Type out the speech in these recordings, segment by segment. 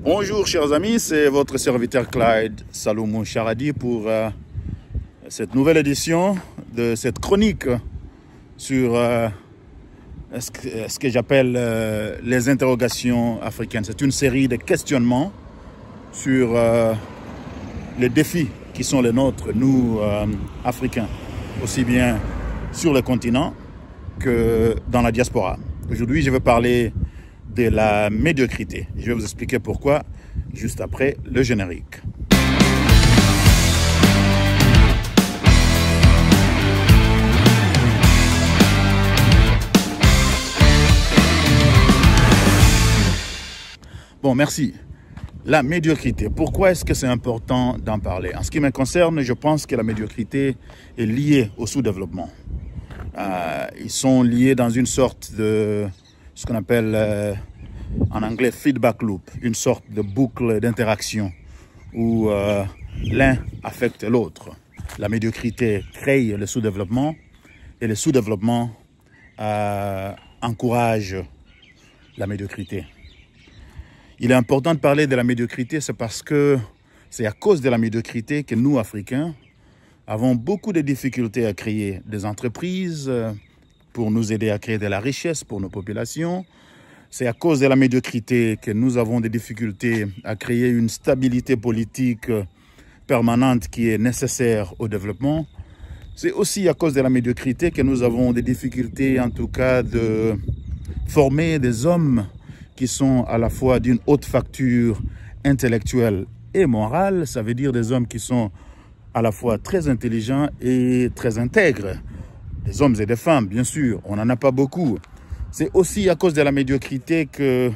Bonjour chers amis, c'est votre serviteur Clyde Salomon Charadi pour cette nouvelle édition de cette chronique sur ce que j'appelle les interrogations africaines. C'est une série de questionnements sur les défis qui sont les nôtres, nous Africains, aussi bien sur le continent que dans la diaspora. Aujourd'hui, je vais parler de la médiocrité. Je vais vous expliquer pourquoi juste après le générique. Bon, merci. La médiocrité. Pourquoi est-ce que c'est important d'en parler? En ce qui me concerne, je pense que la médiocrité est liée au sous-développement. Ils sont liés dans une sorte de ce qu'on appelle en anglais feedback loop, une sorte de boucle d'interaction où l'un affecte l'autre. La médiocrité crée le sous-développement et le sous-développement encourage la médiocrité. Il est important de parler de la médiocrité, c'est parce que c'est à cause de la médiocrité que nous, Africains, avons beaucoup de difficultés à créer des entreprises pour nous aider à créer de la richesse pour nos populations. C'est à cause de la médiocrité que nous avons des difficultés à créer une stabilité politique permanente qui est nécessaire au développement. C'est aussi à cause de la médiocrité que nous avons des difficultés, en tout cas, de former des hommes qui sont à la fois d'une haute facture intellectuelle et morale. Ça veut dire des hommes qui sont à la fois très intelligents et très intègres. Des hommes et des femmes, bien sûr, on n'en a pas beaucoup. C'est aussi à cause de la médiocrité que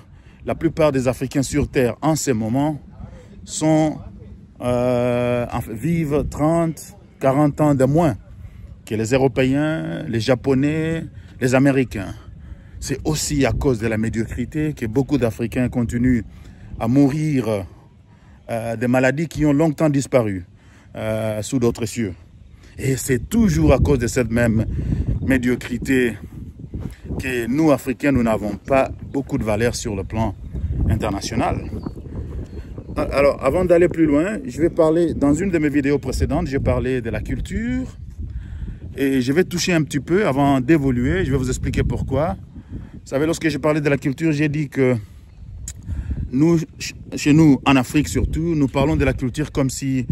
la plupart des Africains sur Terre, en ce moment, vivent 30, 40 ans de moins que les Européens, les Japonais, les Américains. C'est aussi à cause de la médiocrité que beaucoup d'Africains continuent à mourir de maladies qui ont longtemps disparu sous d'autres cieux. Et c'est toujours à cause de cette même médiocrité que nous, Africains, nous n'avons pas beaucoup de valeur sur le plan international. Alors, avant d'aller plus loin, je vais parler, dans une de mes vidéos précédentes, j'ai parlé de la culture. Et je vais toucher un petit peu avant d'évoluer, je vais vous expliquer pourquoi. Vous savez, lorsque j'ai parlé de la culture, j'ai dit que nous, chez nous, en Afrique surtout, nous parlons de la culture comme si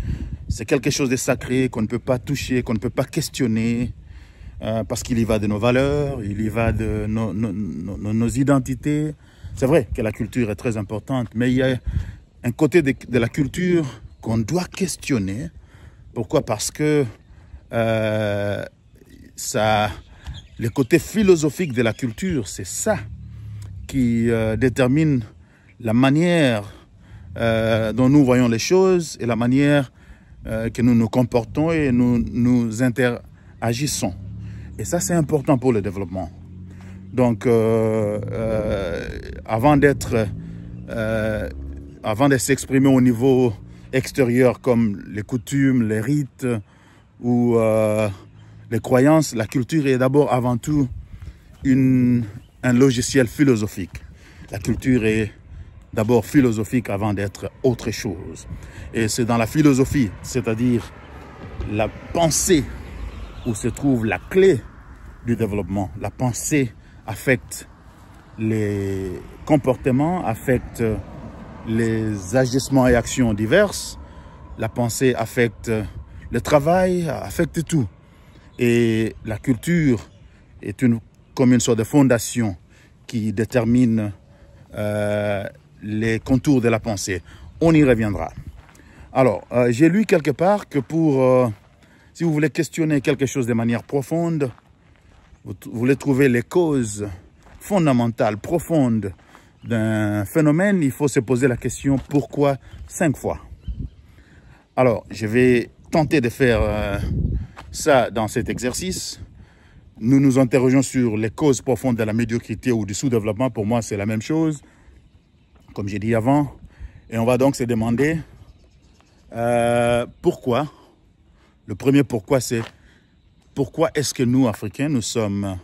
c'est quelque chose de sacré, qu'on ne peut pas toucher, qu'on ne peut pas questionner, parce qu'il y va de nos valeurs, il y va de nos identités. C'est vrai que la culture est très importante, mais il y a un côté de la culture qu'on doit questionner. Pourquoi? Parce que le côté philosophique de la culture, c'est ça qui détermine la manière dont nous voyons les choses et la manière que nous nous comportons et nous interagissons. Et ça, c'est important pour le développement. Donc, avant de s'exprimer au niveau extérieur comme les coutumes, les rites ou les croyances, la culture est d'abord avant tout un logiciel philosophique. La culture est d'abord philosophique avant d'être autre chose. Et c'est dans la philosophie, c'est-à-dire la pensée, où se trouve la clé du développement. La pensée affecte les comportements, affecte les agissements et actions diverses. La pensée affecte le travail, affecte tout. Et la culture est comme une sorte de fondation qui détermine les contours de la pensée. On y reviendra. Alors, j'ai lu quelque part que si vous voulez questionner quelque chose de manière profonde, vous voulez trouver les causes fondamentales, profondes d'un phénomène, il faut se poser la question pourquoi 5 fois. Alors, je vais tenter de faire ça dans cet exercice. Nous nous interrogeons sur les causes profondes de la médiocrité ou du sous-développement. Pour moi, c'est la même chose, comme j'ai dit avant. Et on va donc se demander pourquoi. Le premier pourquoi, c'est pourquoi est-ce que nous, Africains, nous sommes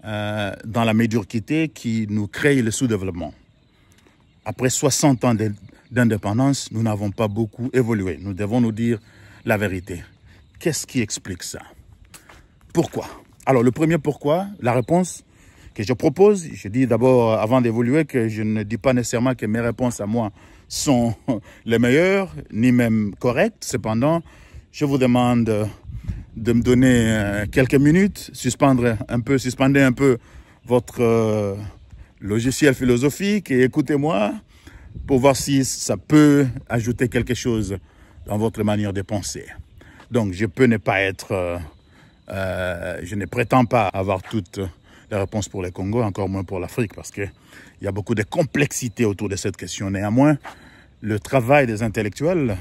dans la médiocrité qui nous crée le sous-développement. après 60 ans d'indépendance, nous n'avons pas beaucoup évolué. Nous devons nous dire la vérité. Qu'est-ce qui explique ça? Pourquoi? Alors, le premier pourquoi, la réponse que je propose, je dis d'abord, avant d'évoluer, que je ne dis pas nécessairement que mes réponses à moi sont les meilleures, ni même correctes. Cependant, je vous demande de me donner quelques minutes, suspendez un peu votre logiciel philosophique et écoutez-moi pour voir si ça peut ajouter quelque chose dans votre manière de penser. Donc, je peux ne pas être, je ne prétends pas avoir toutes les réponses pour le Congo, encore moins pour l'Afrique, parce qu'il y a beaucoup de complexité autour de cette question. Néanmoins, le travail des intellectuels,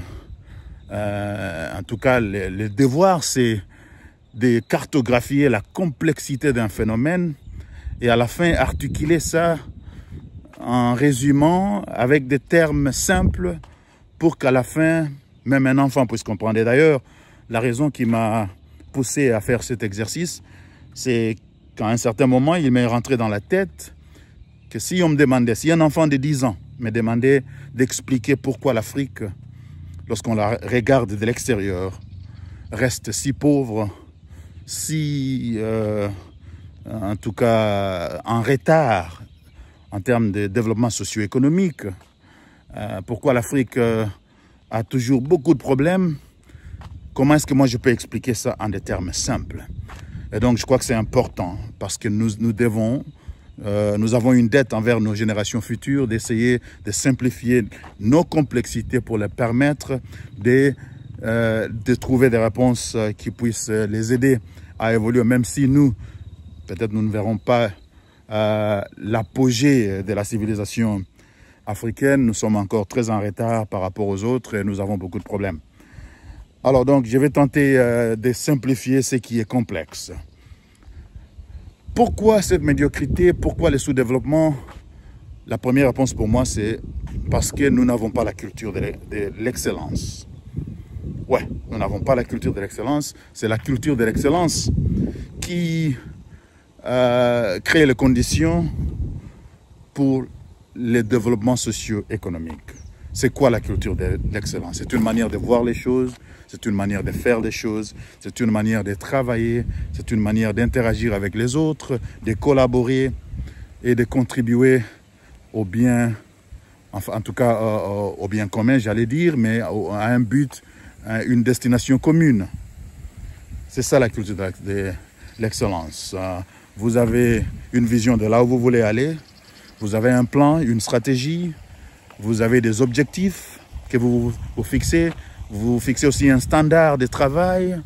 en tout cas, le devoir, c'est de cartographier la complexité d'un phénomène et à la fin articuler ça en résumant avec des termes simples pour qu'à la fin, même un enfant puisse comprendre. Et d'ailleurs, la raison qui m'a poussé à faire cet exercice, c'est qu'à un certain moment, il m'est rentré dans la tête que si on me demandait, si un enfant de 10 ans me demandait d'expliquer pourquoi l'Afrique, lorsqu'on la regarde de l'extérieur, reste si pauvre, si, en tout cas, en retard en termes de développement socio-économique, pourquoi l'Afrique a toujours beaucoup de problèmes, comment est-ce que moi je peux expliquer ça en des termes simples? Et donc je crois que c'est important parce que nous avons une dette envers nos générations futures d'essayer de simplifier nos complexités pour leur permettre de trouver des réponses qui puissent les aider à évoluer, même si nous, peut-être nous ne verrons pas l'apogée de la civilisation africaine. Nous sommes encore très en retard par rapport aux autres et nous avons beaucoup de problèmes. Alors donc, je vais tenter de simplifier ce qui est complexe. Pourquoi cette médiocrité? Pourquoi le sous-développement? La première réponse pour moi, c'est parce que nous n'avons pas la culture de l'excellence. Ouais, nous n'avons pas la culture de l'excellence. C'est la culture de l'excellence qui crée les conditions pour le développement socio-économique. C'est quoi la culture de l'excellence? C'est une manière de voir les choses, c'est une manière de faire les choses, c'est une manière de travailler, c'est une manière d'interagir avec les autres, de collaborer et de contribuer au bien, enfin, en tout cas au bien commun, j'allais dire, mais à un but, à une destination commune. C'est ça la culture de l'excellence. Vous avez une vision de là où vous voulez aller, vous avez un plan, une stratégie, vous avez des objectifs que vous fixez. Vous fixez aussi un standard de travail,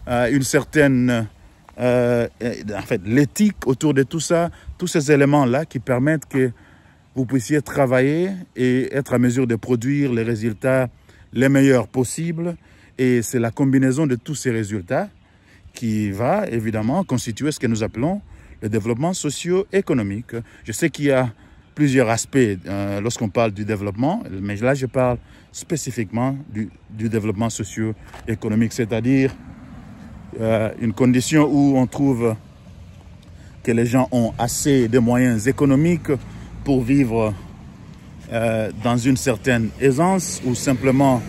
une certaine, en fait, l'éthique autour de tout ça. Tous ces éléments-là qui permettent que vous puissiez travailler et être à mesure de produire les résultats les meilleurs possibles. Et c'est la combinaison de tous ces résultats qui va évidemment constituer ce que nous appelons le développement socio-économique. Je sais qu'il y a plusieurs aspects lorsqu'on parle du développement, mais là je parle spécifiquement du développement socio-économique, c'est-à-dire une condition où on trouve que les gens ont assez de moyens économiques pour vivre dans une certaine aisance ou simplement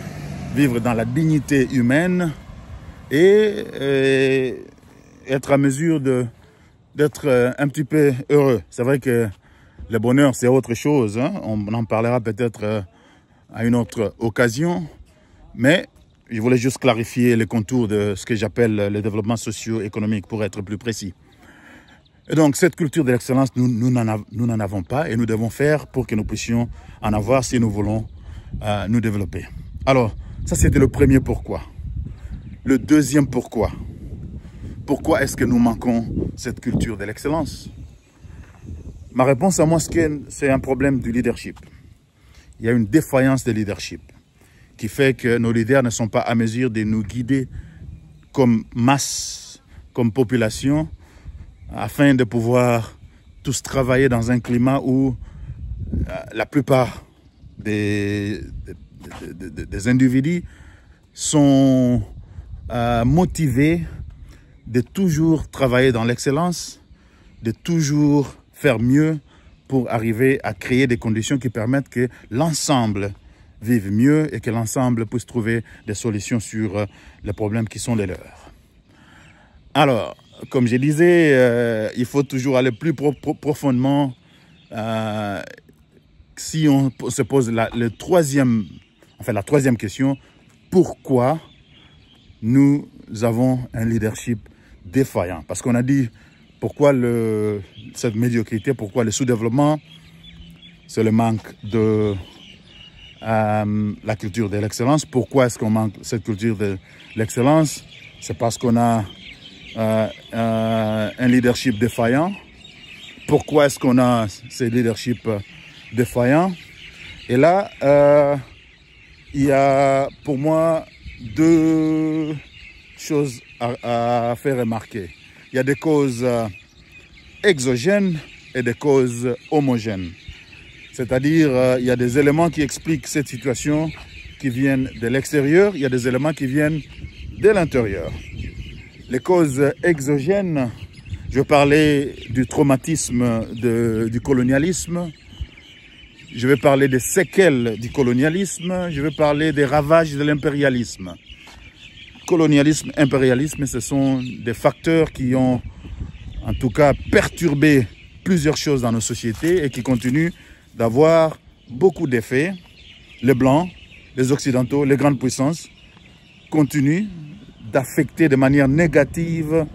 vivre dans la dignité humaine et être à mesure d'être un petit peu heureux. C'est vrai que le bonheur, c'est autre chose, hein? On en parlera peut-être à une autre occasion, mais je voulais juste clarifier les contours de ce que j'appelle le développement socio-économique pour être plus précis. Et donc, cette culture de l'excellence, nous n'en avons pas et nous devons faire pour que nous puissions en avoir si nous voulons nous développer. Alors, ça c'était le premier pourquoi. Le deuxième pourquoi. Pourquoi est-ce que nous manquons cette culture de l'excellence? Ma réponse à moi, c'est un problème du leadership. Il y a une défaillance de leadership qui fait que nos leaders ne sont pas à mesure de nous guider comme masse, comme population, afin de pouvoir tous travailler dans un climat où la plupart des individus sont motivés de toujours travailler dans l'excellence, de toujours faire mieux pour arriver à créer des conditions qui permettent que l'ensemble vive mieux et que l'ensemble puisse trouver des solutions sur les problèmes qui sont les leurs. Alors, comme je disais, il faut toujours aller plus profondément. Si on se pose la troisième question, pourquoi nous avons un leadership défaillant? Parce qu'on a dit pourquoi cette médiocrité, pourquoi le sous-développement, c'est le manque de la culture de l'excellence. Pourquoi est-ce qu'on manque cette culture de l'excellence? C'est parce qu'on a un leadership défaillant. Pourquoi est-ce qu'on a ce leadership défaillant? Et là, il y a pour moi deux choses à faire remarquer. Il y a des causes exogènes et des causes homogènes. C'est-à-dire, il y a des éléments qui expliquent cette situation qui viennent de l'extérieur, il y a des éléments qui viennent de l'intérieur. Les causes exogènes, je vais parler du traumatisme du colonialisme, je vais parler des séquelles du colonialisme, je vais parler des ravages de l'impérialisme. Colonialisme, impérialisme, ce sont des facteurs qui ont en tout cas perturbé plusieurs choses dans nos sociétés et qui continuent d'avoir beaucoup d'effets. Les Blancs, les Occidentaux, les grandes puissances continuent d'affecter de manière négative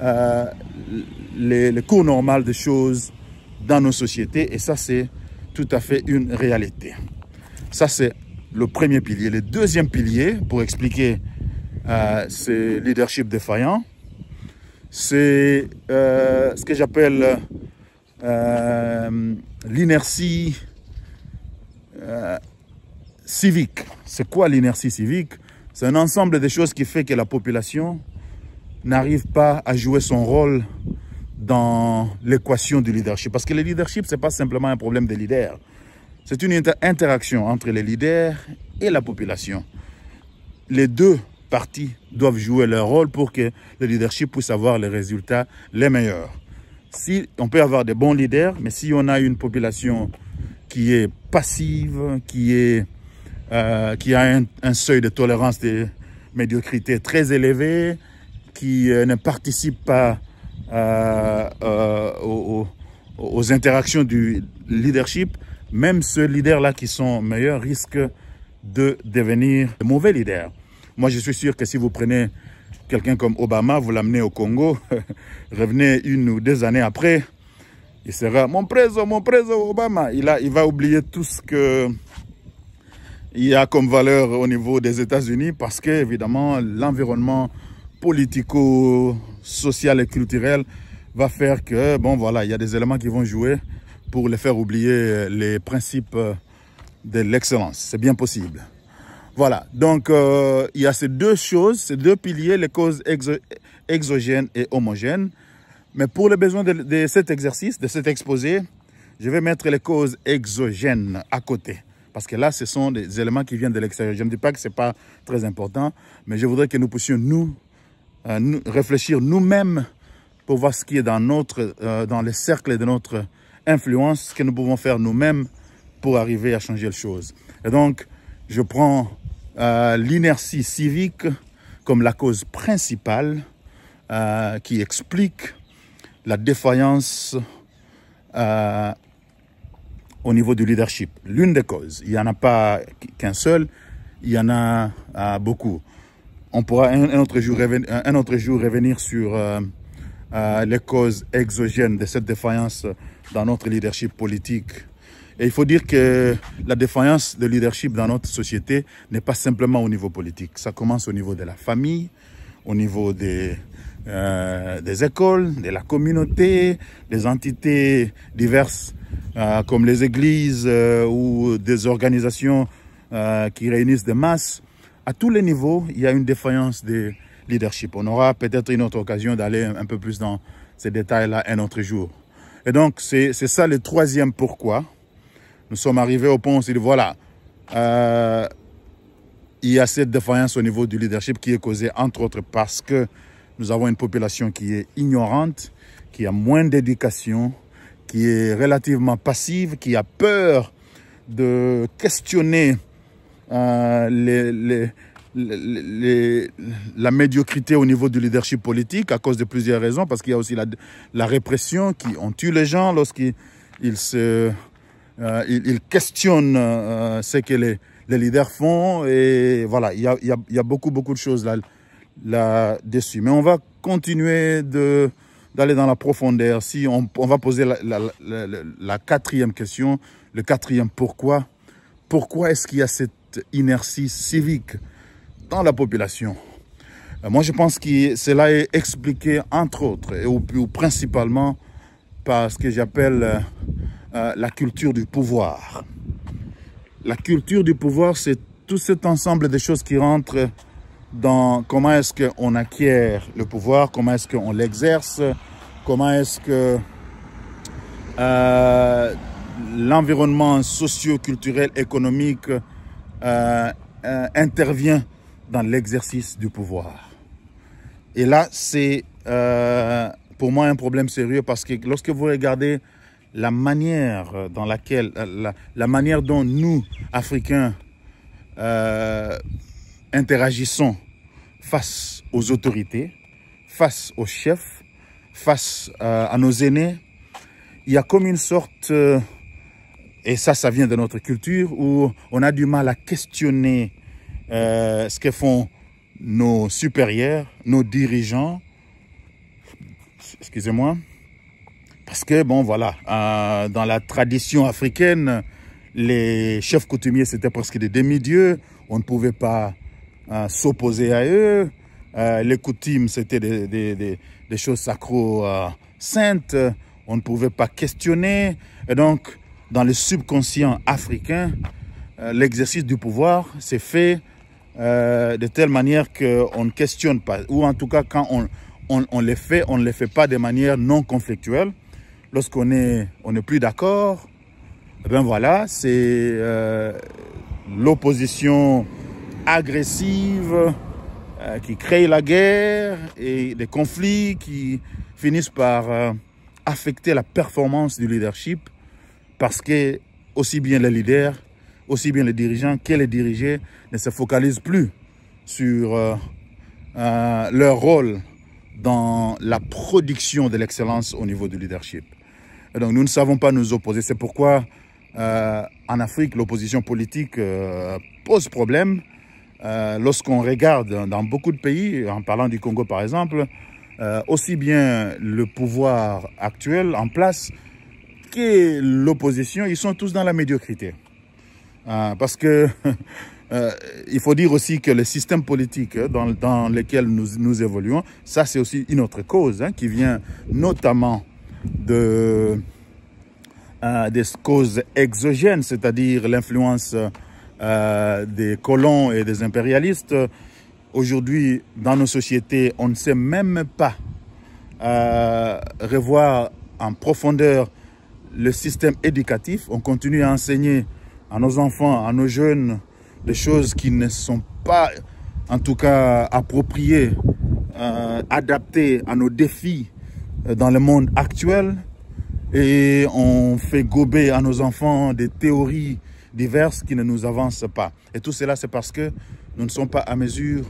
le cours normal des choses dans nos sociétés. Et ça, c'est tout à fait une réalité. Ça, c'est le premier pilier. Le deuxième pilier, pour expliquer ce leadership défaillant, c'est ce que j'appelle l'inertie civique. C'est quoi l'inertie civique? C'est un ensemble de choses qui fait que la population n'arrive pas à jouer son rôle dans l'équation du leadership. Parce que le leadership, ce n'est pas simplement un problème des leaders. C'est une interaction entre les leaders et la population. Les deux parties doivent jouer leur rôle pour que le leadership puisse avoir les résultats les meilleurs. Si on peut avoir des bons leaders, mais si on a une population qui est passive, qui a un seuil de tolérance de médiocrité très élevé, qui ne participe pas aux interactions du leadership, même ceux leaders-là qui sont meilleurs risquent de devenir de mauvais leaders. Moi, je suis sûr que si vous prenez quelqu'un comme Obama, vous l'amenez au Congo, revenez 1 ou 2 années après, il sera mon président Obama. Il va oublier tout ce qu'il y a comme valeur au niveau des États-Unis parce que, évidemment, l'environnement politico-social et culturel va faire que, bon, voilà, il y a des éléments qui vont jouer pour les faire oublier les principes de l'excellence. C'est bien possible. Voilà, donc il y a ces deux choses, ces deux piliers, les causes exogènes et homogènes. Mais pour les besoins de cet exercice, de cet exposé, je vais mettre les causes exogènes à côté. Parce que là, ce sont des éléments qui viennent de l'extérieur. Je ne dis pas que ce n'est pas très important, mais je voudrais que nous puissions nous réfléchir nous-mêmes pour voir ce qui est dans les cercles de notre influence, ce que nous pouvons faire nous-mêmes pour arriver à changer les choses. Et donc, je prends l'inertie civique comme la cause principale qui explique la défaillance au niveau du leadership. L'une des causes, il n'y en a pas qu'un seul, il y en a beaucoup. On pourra un autre jour revenir sur les causes exogènes de cette défaillance dans notre leadership politique. Et il faut dire que la défaillance de leadership dans notre société n'est pas simplement au niveau politique. Ça commence au niveau de la famille, au niveau des écoles, de la communauté, des entités diverses comme les églises ou des organisations qui réunissent des masses. À tous les niveaux, il y a une défaillance de leadership. On aura peut-être une autre occasion d'aller un peu plus dans ces détails-là un autre jour. Et donc, c'est ça le troisième pourquoi. Nous sommes arrivés au point où on s'est dit, voilà, il y a cette défaillance au niveau du leadership qui est causée, entre autres, parce que nous avons une population qui est ignorante, qui a moins d'éducation, qui est relativement passive, qui a peur de questionner la médiocrité au niveau du leadership politique à cause de plusieurs raisons, parce qu'il y a aussi la répression qui on tue les gens lorsqu'ils questionnent ce que les leaders font, et voilà, il y a beaucoup de choses là-dessus. Mais on va continuer d'aller dans la profondeur. Si on va poser la quatrième question, le quatrième pourquoi. Pourquoi est-ce qu'il y a cette inertie civique dans la population? Moi, je pense que cela est expliqué, entre autres, ou principalement, par ce que j'appelle la culture du pouvoir. La culture du pouvoir, c'est tout cet ensemble de choses qui rentrent dans comment est-ce qu'on acquiert le pouvoir, comment est-ce qu'on l'exerce, comment est-ce que l'environnement socio-culturel, économique intervient dans l'exercice du pouvoir. Et là, c'est pour moi un problème sérieux, parce que lorsque vous regardez la manière dans laquelle, la manière dont nous, Africains, interagissons face aux autorités, face aux chefs, face à nos aînés, il y a comme une sorte, et ça vient de notre culture, où on a du mal à questionner ce que font nos supérieurs, nos dirigeants, excusez-moi, parce que, bon, voilà, dans la tradition africaine, les chefs coutumiers, c'était presque des demi-dieux. On ne pouvait pas s'opposer à eux. Les coutumes, c'était des choses sacro-saintes. On ne pouvait pas questionner. Et donc, dans le subconscient africain, l'exercice du pouvoir s'est fait de telle manière qu'on ne questionne pas. Ou en tout cas, quand on le fait, on ne le fait pas de manière non conflictuelle. Lorsqu'on n'est plus d'accord, eh bien voilà, c'est l'opposition agressive qui crée la guerre et des conflits qui finissent par affecter la performance du leadership, parce que aussi bien les leaders, aussi bien les dirigeants que les dirigés ne se focalisent plus sur leur rôle dans la production de l'excellence au niveau du leadership. Et donc nous ne savons pas nous opposer. C'est pourquoi en Afrique, l'opposition politique pose problème. Lorsqu'on regarde dans beaucoup de pays, en parlant du Congo par exemple, aussi bien le pouvoir actuel en place que l'opposition, ils sont tous dans la médiocrité. Parce que il faut dire aussi que le système politique dans lequel nous évoluons, ça c'est aussi une autre cause qui vient notamment des causes exogènes, c'est-à-dire l'influence des colons et des impérialistes. Aujourd'hui, dans nos sociétés, on ne sait même pas revoir en profondeur le système éducatif. On continue à enseigner à nos enfants, à nos jeunes, des choses qui ne sont pas, en tout cas, appropriées, adaptées à nos défis dans le monde actuel. Et on fait gober à nos enfants des théories diverses qui ne nous avancent pas. Et tout cela, c'est parce que nous ne sommes pas à mesure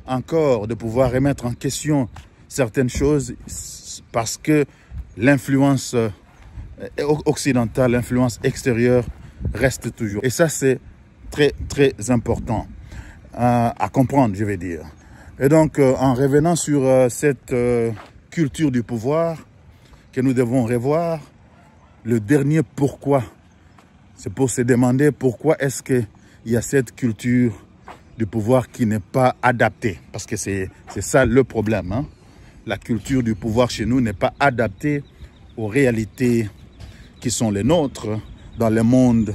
encore de pouvoir remettre en question certaines choses, parce que l'influence occidentale, l'influence extérieure reste toujours. Et ça, c'est très, très important à comprendre, je vais dire. Et donc, en revenant sur cette culture du pouvoir que nous devons revoir, le dernier pourquoi, c'est pour se demander pourquoi est-ce qu'il y a cette culture du pouvoir qui n'est pas adaptée. Parce que c'est ça le problème. Hein? La culture du pouvoir chez nous n'est pas adaptée aux réalités qui sont les nôtres dans le monde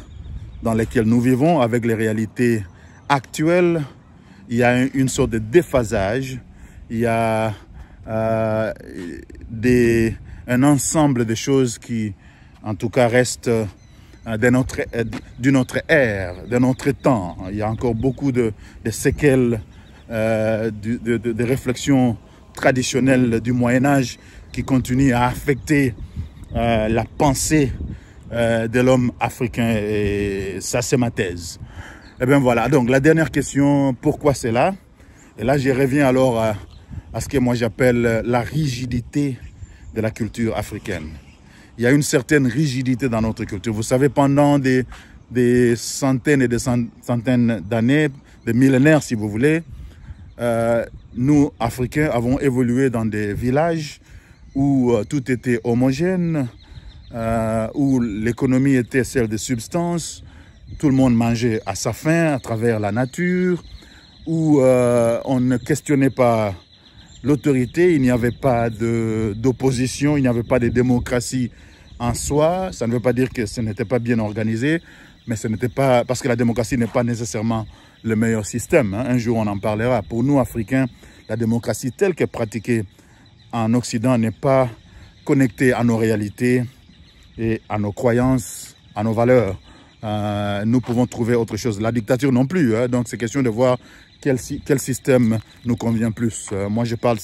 dans lequel nous vivons, avec les réalités actuelles. Il y a une sorte de déphasage, il y a un ensemble de choses qui, en tout cas, restent d'une autre ère, de notre temps. Il y a encore beaucoup de séquelles de réflexions traditionnelles du Moyen-Âge qui continuent à affecter la pensée de l'homme africain. Et ça, c'est ma thèse. Et bien voilà, donc la dernière question, pourquoi c'est là? Et là, je reviens alors à ce que moi j'appelle la rigidité de la culture africaine. Il y a une certaine rigidité dans notre culture. Vous savez, pendant des centaines et des centaines d'années, des millénaires si vous voulez, nous, Africains, avons évolué dans des villages où tout était homogène, où l'économie était celle de substance, tout le monde mangeait à sa faim à travers la nature, où on ne questionnait pas l'autorité, il n'y avait pas d'opposition, il n'y avait pas de démocratie en soi. Ça ne veut pas dire que ce n'était pas bien organisé, mais ce n'était pas parce que la démocratie n'est pas nécessairement le meilleur système. Hein. Un jour, on en parlera. Pour nous, Africains, la démocratie telle qu'elle est pratiquée en Occident n'est pas connectée à nos réalités et à nos croyances, à nos valeurs. Nous pouvons trouver autre chose. La dictature non plus. Hein. Donc, c'est question de voir quel système nous convient plus. Moi, je parle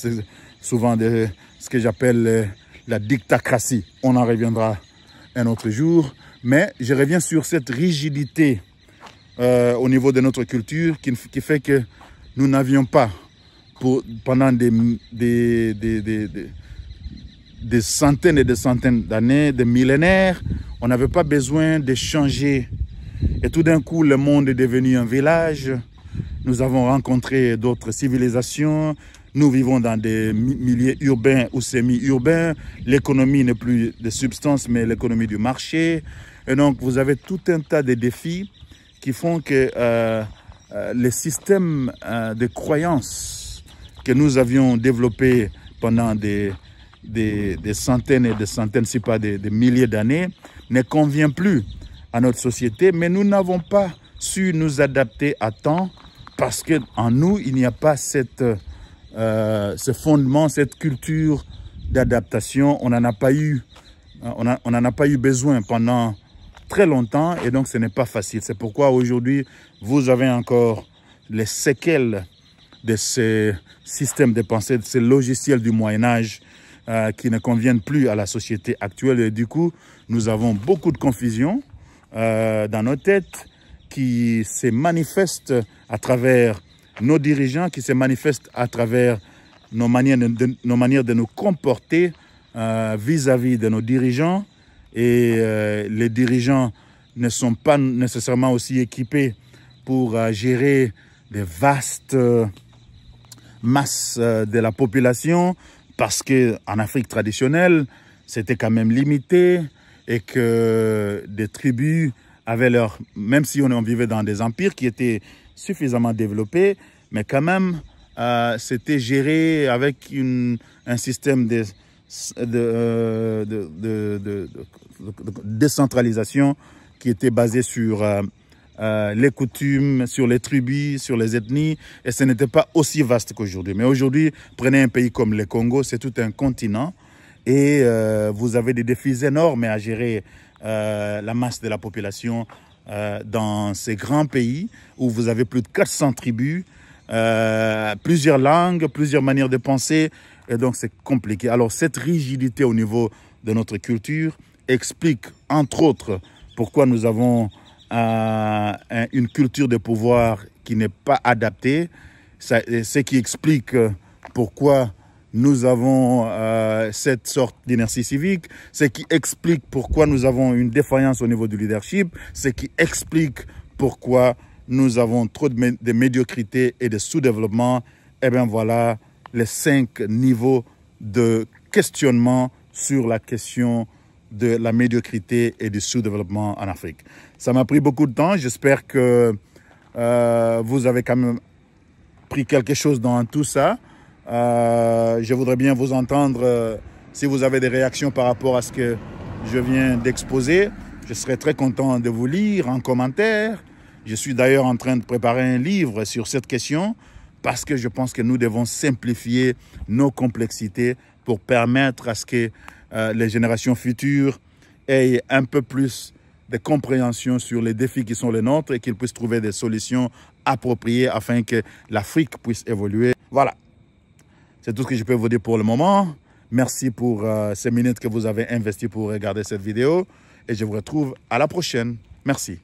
souvent de ce que j'appelle la dictacratie. On en reviendra un autre jour. Mais je reviens sur cette rigidité au niveau de notre culture qui fait que nous n'avions pas, pendant des centaines et des centaines d'années, des millénaires, on n'avait pas besoin de changer. Et tout d'un coup, le monde est devenu un village. Nous avons rencontré d'autres civilisations. Nous vivons dans des milieux urbains ou semi-urbains. L'économie n'est plus de substance, mais l'économie du marché. Et donc, vous avez tout un tas de défis qui font que les systèmes de croyances que nous avions développés pendant des centaines et des centaines, si pas des milliers d'années, ne convient plus à notre société. Mais nous n'avons pas su nous adapter à temps parce qu'en nous, il n'y a pas ce fondement, cette culture d'adaptation. On n'en a pas eu, on n'en a pas eu besoin pendant très longtemps et donc ce n'est pas facile. C'est pourquoi aujourd'hui, vous avez encore les séquelles de ces systèmes de pensée, de ces logiciels du Moyen-Âge qui ne conviennent plus à la société actuelle. Et du coup, nous avons beaucoup de confusion dans nos têtes qui se manifestent à travers nos dirigeants, qui se manifestent à travers nos manières de nous comporter vis-à-vis de nos dirigeants. Et les dirigeants ne sont pas nécessairement aussi équipés pour gérer des vastes masses de la population parce qu'en Afrique traditionnelle, c'était quand même limité et que des tribus avaient leur... Même si on vivait dans des empires qui étaient suffisamment développés, mais quand même, c'était géré avec un système de décentralisation qui était basé sur les coutumes, sur les tribus, sur les ethnies, et ce n'était pas aussi vaste qu'aujourd'hui. Mais aujourd'hui, prenez un pays comme le Congo, c'est tout un continent, et vous avez des défis énormes à gérer la masse de la population dans ces grands pays où vous avez plus de 400 tribus, plusieurs langues, plusieurs manières de penser, et donc c'est compliqué. Alors cette rigidité au niveau de notre culture explique entre autres pourquoi nous avons une culture de pouvoir qui n'est pas adaptée, ce qui explique pourquoi nous avons cette sorte d'inertie civique, ce qui explique pourquoi nous avons une défaillance au niveau du leadership, ce qui explique pourquoi nous avons trop de médiocrité et de sous-développement. Et bien voilà les 5 niveaux de questionnement sur la question de la médiocrité et du sous-développement en Afrique. Ça m'a pris beaucoup de temps. J'espère que vous avez quand même pris quelque chose dans tout ça. Je voudrais bien vous entendre si vous avez des réactions par rapport à ce que je viens d'exposer. Je serais très content de vous lire en commentaire. Je suis d'ailleurs en train de préparer un livre sur cette question parce que je pense que nous devons simplifier nos complexités pour permettre à ce que les générations futures aient un peu plus de compréhension sur les défis qui sont les nôtres et qu'ils puissent trouver des solutions appropriées afin que l'Afrique puisse évoluer. Voilà, c'est tout ce que je peux vous dire pour le moment. Merci pour ces minutes que vous avez investies pour regarder cette vidéo. Et je vous retrouve à la prochaine. Merci.